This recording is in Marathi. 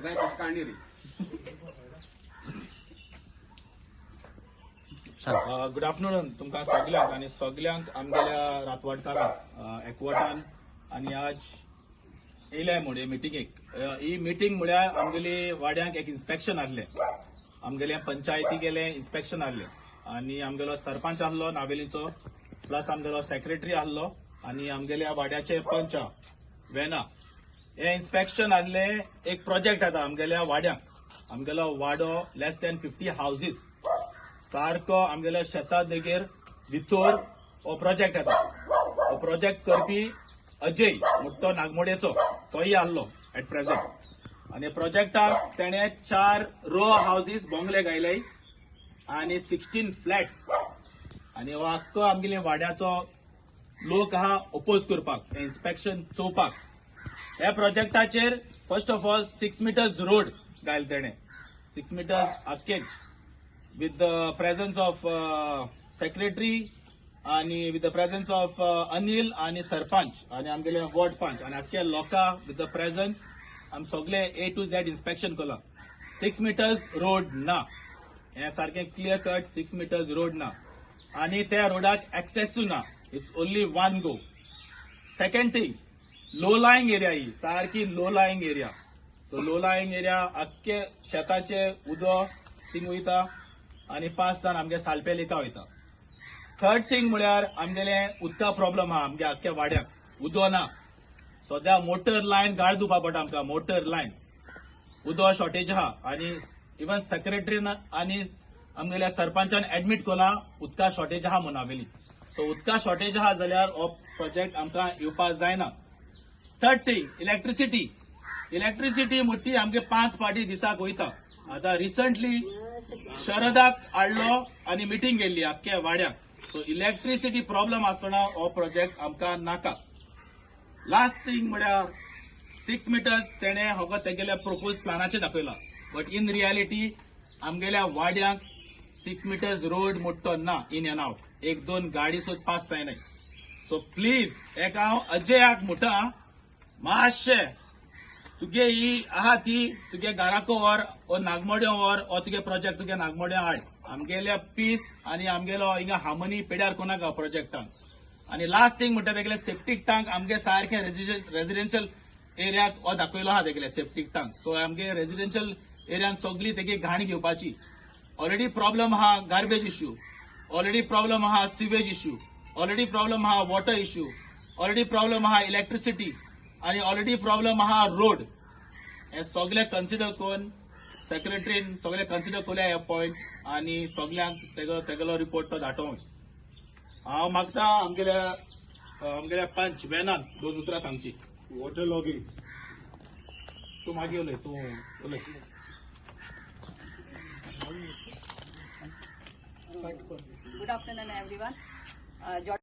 जाय तशी काढणी रे. गुड आफ्टरनून तुमकां सगळ्यांक आणि सगळ्यांक आमगेल्या रातवाडकारांक एकवटान आणि आज येयल्या मुळे मिटिंगेक. ही मिटिंग म्हळ्यार आमगेली वाड्यांक एक इन्स्पेक्शन आसलें. आमगेले पंचायती गेले इन्स्पेक्शन आसलें आणि आमगेलो सरपंच आसलो नावेलीचो प्लस आमगेलो सेक्रेटरी आसलो आणि आमगेल्या वाड्याचे पंच वेना. हे इन्स्पेक्शन आसले एक प्रोजेक्ट आता आमगेल्या वाड्यांक. आमगेलो वाडो लेस दॅन 50 हाऊसेस सारको आमगेल्या शेतात देगेर भितर हो प्रोजेक्ट येता. हो प्रोजेक्ट करपी अजय मुट्टो नागमोडेचो तोय आसलो एट प्रेझेंट. आणि प्रोजेक्टाक तेणे 4 रो हाऊसेस बोंगले गायले आणि 16 फ्लॅट्स. आणि हो आख्खो आमगेल्या वाड्याचो लोक आहा ओपोज करपाक हे इन्स्पेक्शन चोवपाक. ह्या प्रोजेक्टाचेर first of all 6 metres road गायले तेणे. 6 मीटर्स आख्खेच with the presence of secretary आणि with the presence of Anil आणि सरपंच आणि आमगेले वॉर्ड पंच आणि आख्खे लोकां with the presence आम सगळे A to Z इन्स्पेक्शन केला. 6 मीटर्स रोड ना. हे सारखे क्लियर कट 6 मीटर्स रोड ना आणि त्या रोडाक एक्सेस ना. It's only one go. Second thing low lying area ही सारखी low lying area. So low lying area आख्खे शेताचे उदक थिंग वयता आणि 5 जाण आमगे सालपेलिका वयता. थर्ड थिंग म्हळ्यार आमगेले उदका प्रॉब्लम आहा आमगे आख्ख्या वाड्याक उदो ना. सद्या मोटर लायन गाळ दिवपा पडटा आमकां. मोटर लायन उदो शॉर्टेज आहा आणि इवन सेक्रेटरीन आणि आमगेल्या सरपंचान एडमीट केला उदका शॉर्टेज आहा म्हणून हावेली. सो उदका शॉर्टेज आहा जाल्यार हो प्रोजेक्ट आमकां येवपाक जायना. Third thing electricity. इलेक्ट्रिसिटी मोठी आमगे 5 पाटी दिसाक वयता. आता रिसंटली शरदाक हाडलो आणि मिटिंग गेल्ली आख्ख्या वाड्याक. सो इलेक्ट्रिसिटी प्रॉब्लम आसतना हो प्रोजेक्ट आमकां नाका. लास्ट थिंग म्हळ्यार 6 मीटर्स तेणे हो तेगेल्या प्रोपोज प्लॅनाचेर दाखयला. बट इन रियालिटी आमगेल्या वाड्यांक 6 मीटर्स रोड मोठ्ठो ना इन एंड आउट. 1-2 गाडी सुद्दां पास जायनाय. सो प्लीज एक हांव अजयाक म्हणटा मातशें तुगे ही आहा ती तुगे घराको व्हर ओ नागमोड्या व्हर ओ तुगे प्रोजेक्ट तुगे नागमोड्या हाड. आमगेल्या पीस आणि आमगेलो हिंगा हार्मनी पेड्यार कोनाका प्रोजेक्टान. आणि लास्ट थिंग म्हणटा तेगेले सेप्टीक टँक आमगे सारखे रेजिडेन्शियल एरियाक हो दाखयलो आहा तेगेले सेप्टीक टँक. सो आमगे रेजिडेन्शियल एरियान सगळी तेगे घाण घेवपाची. ऑलरेडी प्रॉब्लम आहा गार्बेज इश्यू. ऑलरेडी प्रॉब्लम आहा सिवेज इश्यू. ऑलरेडी प्रॉब्लम आहा वॉटर इश्यू. ऑलरेडी प्रॉब्लम आहा इलेक्ट्रिसिटी आणि ऑलरेडी प्रॉब्लम आहा रोड. हे सगळे कन्सिडर करून सेक्रेटरीन सगळे कन्सिडर केल्या हे पॉइंट आणि सगळ्यांक तेगेलो रिपोर्ट तो धाडटो. हांव मागता आमगेल्या पंच वेनान 2 उतरां सांगची. वॉटर लॉगिंग तू मागीर उलय तू उलय. Good afternoon, everyone.